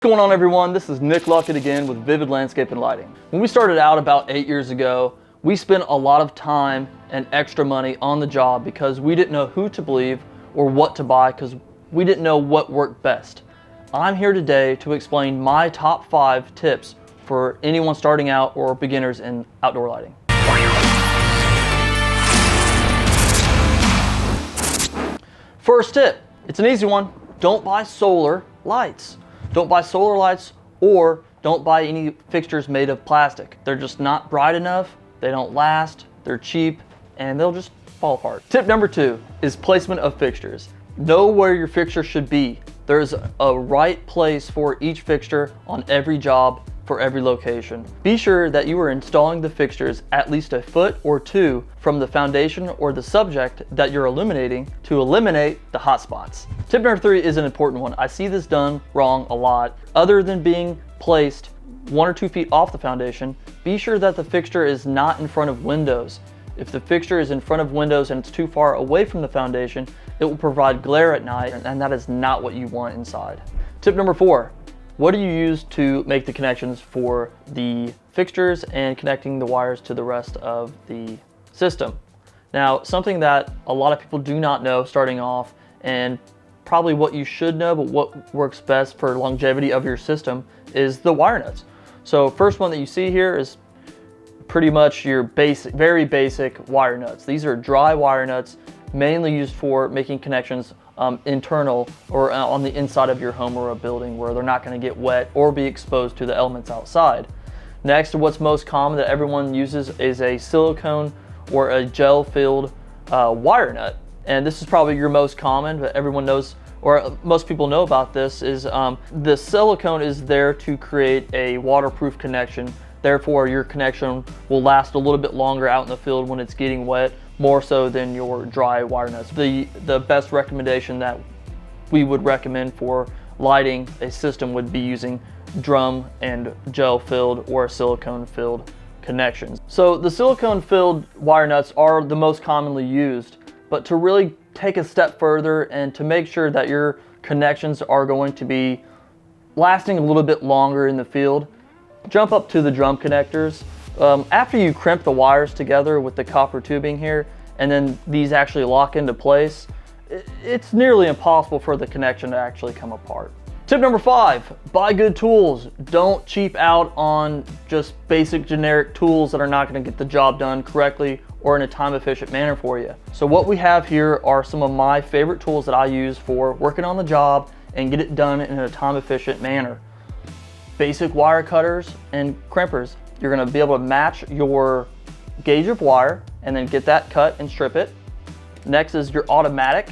What's going on, everyone? This is Nick Luckett again with Vivid Landscape and Lighting. When we started out about 8 years ago, we spent a lot of time and extra money on the job because we didn't know who to believe or what to buy because we didn't know what worked best. I'm here today to explain my top 5 tips for anyone starting out or beginners in outdoor lighting. First tip, it's an easy one. Don't buy solar lights. Don't buy solar lights, or don't buy any fixtures made of plastic. They're just not bright enough, they don't last, they're cheap, and they'll just fall apart. Tip number 2 is placement of fixtures. Know where your fixture should be. There's a right place for each fixture on every job for every location. Be sure that you are installing the fixtures at least a foot or 2 from the foundation or the subject that you're illuminating to eliminate the hot spots. Tip number 3 is an important one. I see this done wrong a lot. Other than being placed 1 or 2 feet off the foundation, be sure that the fixture is not in front of windows. If the fixture is in front of windows and it's too far away from the foundation, it will provide glare at night, and that is not what you want inside. Tip number 4. What do you use to make the connections for the fixtures and connecting the wires to the rest of the system? Now, something that a lot of people do not know starting off, and probably what you should know, but what works best for longevity of your system, is the wire nuts. So first one that you see here is pretty much your basic, very basic wire nuts. These are dry wire nuts, mainly used for making connections internal or on the inside of your home or a building where they're not going to get wet or be exposed to the elements outside. Next, what's most common that everyone uses is a silicone or a gel-filled wire nut. And this is probably your most common, but everyone knows, or most people know about this, is the silicone is there to create a waterproof connection. Therefore, your connection will last a little bit longer out in the field when it's getting wet, more so than your dry wire nuts. The best recommendation that we would recommend for lighting a system would be using drum and gel filled or silicone filled connections. So the silicone filled wire nuts are the most commonly used, but to really take a step further and to make sure that your connections are going to be lasting a little bit longer in the field, jump up to the drum connectors. After you crimp the wires together with the copper tubing here, and then these actually lock into place, it's nearly impossible for the connection to actually come apart. Tip number 5, buy good tools. Don't cheap out on just basic generic tools that are not going to get the job done correctly or in a time efficient manner for you. So what we have here are some of my favorite tools that I use for working on the job and get it done in a time efficient manner. Basic wire cutters and crimpers. You're going to be able to match your gauge of wire and then get that cut and strip it. Next is your automatic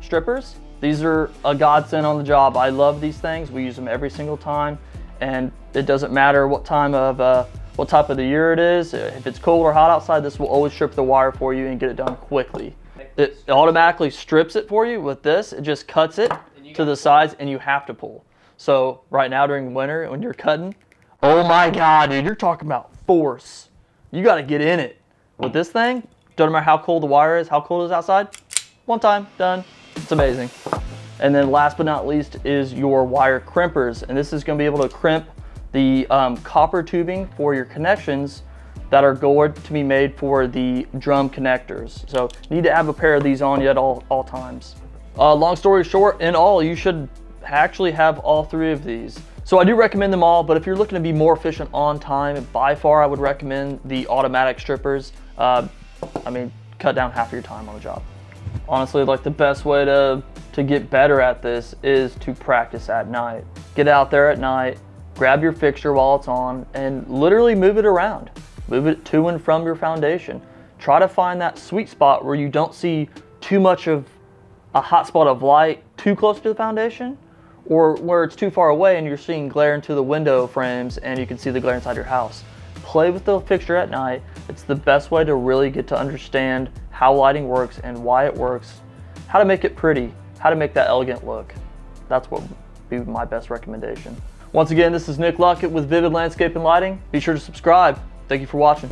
strippers. These are a godsend on the job. I love these things. We use them every single time, and it doesn't matter what type of the year it is. If it's cold or hot outside, this will always strip the wire for you and get it done quickly. It automatically strips it for you with this. It just cuts it to the sides, and you have to pull. So right now during winter when you're cutting, oh my God, dude, you're talking about force. You got to get in it. With this thing, doesn't matter how cold the wire is, how cold it is outside, one time, done. It's amazing. And then last but not least is your wire crimpers. And this is going to be able to crimp the copper tubing for your connections that are going to be made for the drum connectors. So you need to have a pair of these on you at all times. Long story short, in all, you should actually have all 3 of these. So I do recommend them all, but if you're looking to be more efficient on time, by far I would recommend the automatic strippers. Cut down half of your time on the job. Honestly, like the best way to get better at this is to practice at night. Get out there at night, grab your fixture while it's on, and literally move it around. Move it to and from your foundation. Try to find that sweet spot where you don't see too much of a hot spot of light too close to the foundation, or where it's too far away and you're seeing glare into the window frames and you can see the glare inside your house. Play with the fixture at night. It's the best way to really get to understand how lighting works and why it works, how to make it pretty, how to make that elegant look. That's what would be my best recommendation. Once again, this is Nick Luckett with Vivid Landscape and Lighting. Be sure to subscribe. Thank you for watching.